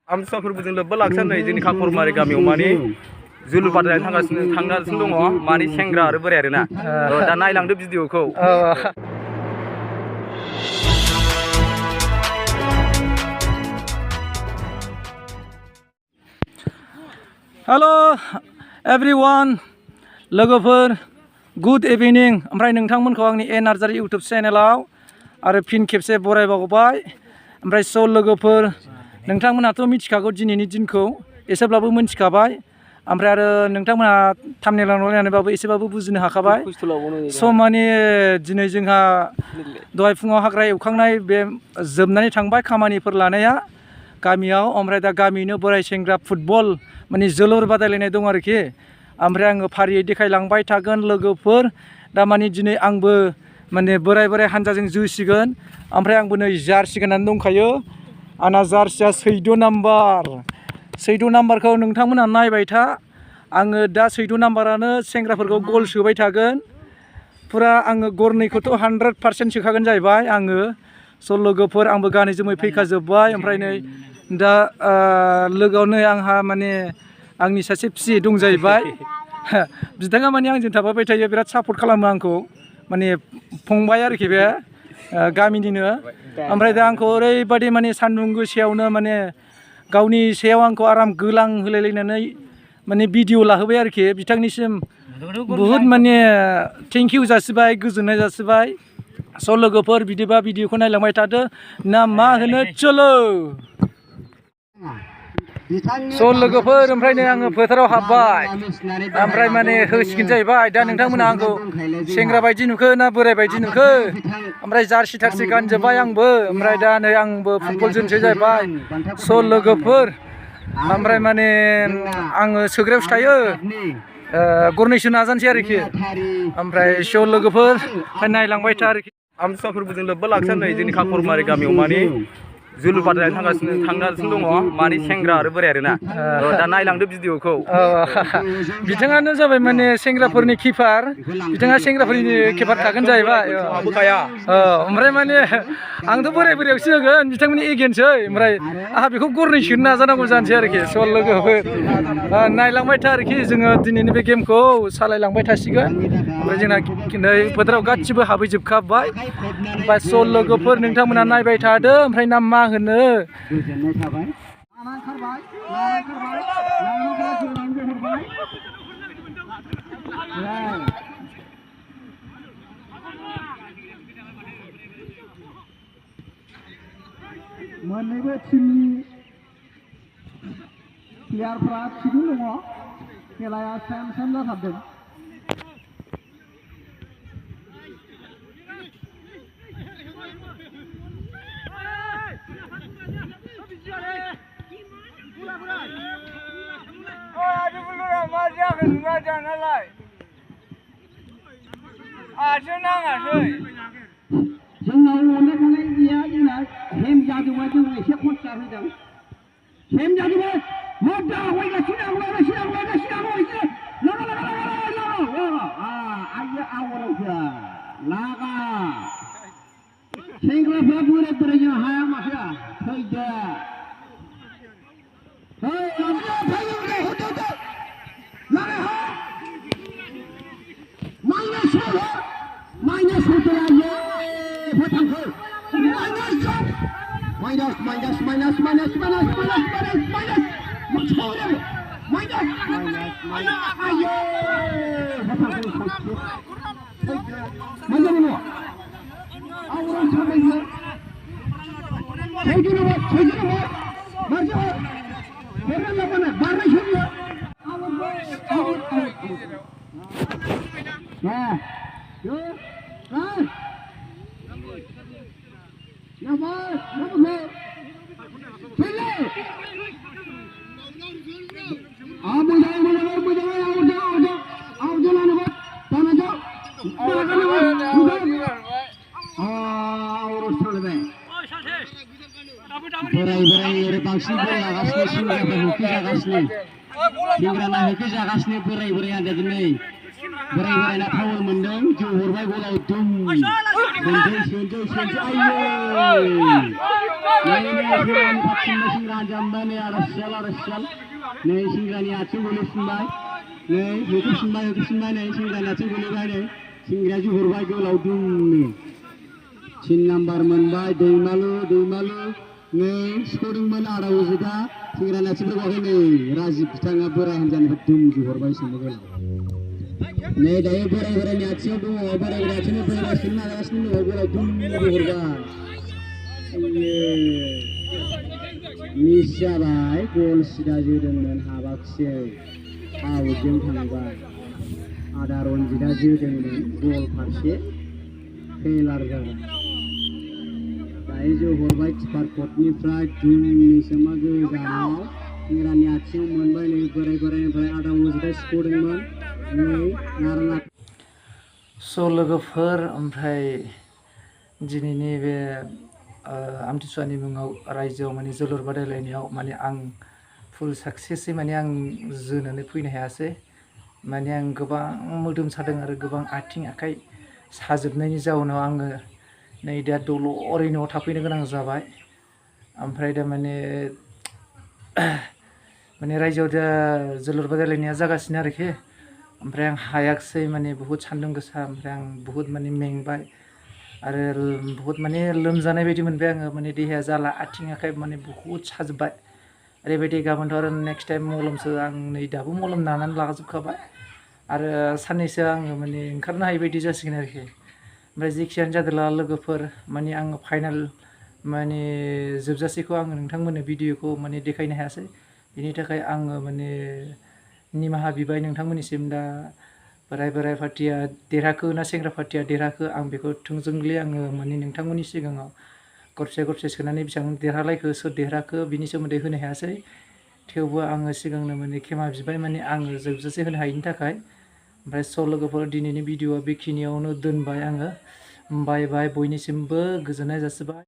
आमथिसुवा फोरबोजों लोब्बा लाखिनानै जोंनि खाखरमारि गामियाव माने जोलुर बादायनाय थांगासिनो दङ माने सेंग्रा आरो बोराय आरोना दा नायलांदो भिडिअखौ। हेलो एवरीवन लोगोफोर गुड इभिनिं। ओमफ्राय नोंथांमोनखौ आंनि ए नार्जारि इउटुब चेनेलाव आरो फिन खेबसे बरायबावबाय। ओमफ्राय स' लोगोफोर नोंथांमोनाथ' मिथिखागौ दिनैनि दिनखौ एसेब्लाबो मिथिखाबाय। ओमफ्राय आरो नोंथांमोना थाम्बनेइलाव नायनानैबाबो एसेबाबो बुजिनो हाखाबाय। स' माने दिनै जोंहा दहाय फुङाव हाग्रा एवखांनाय बे जोबनानै थांबाय खामानिफोर लानाया गामियाव। ओमफ्राय दा गामिनो बोराय सेंग्रा फुटबल माने जोलुर बादायलायनाय दं आरोखि। ओमफ्राय आङो फारियै देखायलांबाय थागोन लोगोफोर। दा माने दिनै आंबो माने बोराय हानजाजों जोसिगोन। ओमफ्राय आंबो नै जार्सि गाननानै दंखायो। आंना जार्सिया 14 नाम्बार। 14 नाम्बारखौ नोंथांमोना नायबाय था। आङो दा 14 नाम्बारानो सेंग्राफोरखौ गल सोबाय थागोन। फुरा आङो गरनैखौथ' 100% सोखागोन जाहैबाय आङो। स' लोगोफोर आंबो गानै जोमै फैखाजोब्बाय। ओमफ्राय नै दा लोगोआव नै आंहा माने आंनि सासे फिसि दं जाहैबाय। बिथाङा माने आंजों थाफाबाय थायो, बिराद सापर्ट खालामो आंखौ। माने फंबाय आरोखि बे गामिनिनो। ओमफ्राय दा आंखौ ओरैबायदि माने सान्दुं गोसायावनो माने गावनि सायाव आंखौ आराम गोलां होलायलायनानै माने भिडिअ लाहोबाय आरोखि। बिथांनिसिम बुहुद माने थेंक इउ जासिबाय, गोजोननाय जासिबाय। स' लोगोफोर बिदिबा भिडिअखौ नायलांबाय थादो ना मा होनो चलो। स' लोगोफोर ओमफ्राय नै आङो फोथाराव हाबबाय। ओमफ्राय माने होसिगोन जाहैबाय। दा नोंथांमोना आंखौ सेंग्रा बायदि नुखो ना बोराय बायदि नुखो? ओमफ्राय जार्सि थार्सि गानजोब्बाय आंबो। ओमफ्राय दा नै आंबो फुटबल जोनोसै जाहैबाय। स' लोगोफोर ओमफ्राय माने आङो सोग्रायावसो थायो। गरनैसो नाजानोसै आरोखि। ओमफ्राय स' लोगोफोर नायलांबाय था आरोखि। आमथिसुवा फोरबोजों लोब्बा लाखिनानै जोंनि खाखरमारि गामियाव माने जोलुर बादायनाय थांगासिनो दङ माने सेंग्रा आरो बोराय आरोना दा नायलांदो भिडिअखौ। बिथाङानो जाबाय माने सेंग्राफोरनि किपार। बिथाङा सेंग्राफोरनि किपार थागोन जाहैबाय। ओमफ्राय माने आंथ' बोरायसो होगोन, बिथांमोननि एगेन्सै। ओमफ्राय आंहा बेखौ गरनै सोनो नाजानांगौ जानोसै आरोखि। स' लोगोफोर नायलांबाय था आरोखि। जोङो दिनैनि बे गेमखौ सालायलांबाय थासिगोन। ओमफ्राय जोंना नै फोथाराव गासिबो हाबहैजोबखाबाय। ओमफ्राय स' लोगोफोर नोंथांमोना नायबाय थादो। ओमफ्राय ना मा होनो मोननैबो टीमनि प्लेयारफ्रा थिगैनो दङ। खेलाया सेम जाथारदों। जोंनाव अननाय थानाय गैया। जोंना हेम जादोंबा जों एसे खरसा होदों। हेम जादोंबा मोजां हगासिनो लागा सेंग्राफ्रा बोरायजों हाया माथो फैदो। बोराय बांसिन बल लागासिनो, सेंग्राफोर होखो जागासिनो, सेंग्राना होखो जागासिनो बोराय हानजाजों नै बोराय फाउल मोनदों जोहरबाय गलाव दुम सोनसै नै सेंग्रानि आथिं गोलैफिनबाय नै होथेफिनबाय नै सेंग्रानि आथिं गोलैबाय नै सेंग्राया जोहरबाय गोलाव दुमनो 3 नाम्बार मोनबाय दैमालु नै स्करिंमोन आदा उजिदा सेंग्रानि आथिंफोरखौहाय नै राजिब बिथाङा बोराय हान्जानिफ्राय दुम जोहरबाय सोमो गोलाव नै दायो बोरायनि आथिङाव दङ बोराय आथिङाव बोरायगासिनो नाजागासिनो दङ गोलाव दुम जोहरबाय मिस जाबाय गल सिदा जोदोंमोन हाबाखिसै आउटजों थांबाय आदा रनजितआ जोदोंमोन गल फारसे फेलार जाबाय दायो जोहरबाय किपार कर्टनिफ्राय दुमनि सोमा गोजानाव सेंग्रानि आथिङाव मोनबाय नै बोरायनिफ्राय आदा उजिदा सिख'दोंमोन नै नारायण स' लोगोफोर ओमफ्राय दिनैनि बे आमथिसुवानि मुङाव रायजोआव माने जोलुर बादायलायनायाव माने आं फुल साक्सेसै माने आं जोनानै फैनो हायासै माने आं गोबां मोदोम सादों आरो गोबां आथिं आखाइ साजोबनायनि जाउनाव आङो नै दा दलरै न'आव थाफैनो गोनां जाबाय ओमफ्राय दा माने रायजोआव दा जोलुर बादायलायनाया जागासिनो आरोखि ओमफ्राय आं हायाखिसै माने बुहुत सान्दुं गोसा ओमफ्राय आं बुहुत माने मेंबाय आरो बुहुत माने लोमजानाय बायदि मोनबाय आङो माने देहाया जाला आथिं आखाइ माने बुहुत साजोब्बाय ओरैबायदि गाबोनथ' आरो नेक्स्ट टाइम मलमसो आं नै दाबो मलम नानानै लाजोबखाबाय आरो साननैसो आङो माने ओंखारनो हायि बायदि जासिगोन आरोखि ओमफ्राय जेखियानो जादोला लोगोफोर माने आङो फाइनाल माने जोबजासेखौ आङो नोंथांमोननो भिडिअखौ माने देखायनो हायासै बिनि थाखाय आङो माने निमाहा बिबाय नोंथांमोननिसिम दा बोराय पार्टिया देरहाखो ना सेंग्रा पार्टिया देरहाखो आं बेखौ थोंजोंलि आङो माने नोंथांमोननि सिगाङाव गरसे सोनानै बेसेबां देरहालायखो सोर देरहाखो बिनि सोमोन्दै होनो हायासै थेवबो आङो सिगांनो माने खेमा बिबाय माने आङो जोबजासे होनो हायिनि थाखाय ओमफ्राय स' लोगोफोर दिनैनि भिडिअआ बेखिनियावनो दोनबाय आङो बाय बयनिसिमबो गोजोननाय जासिबाय।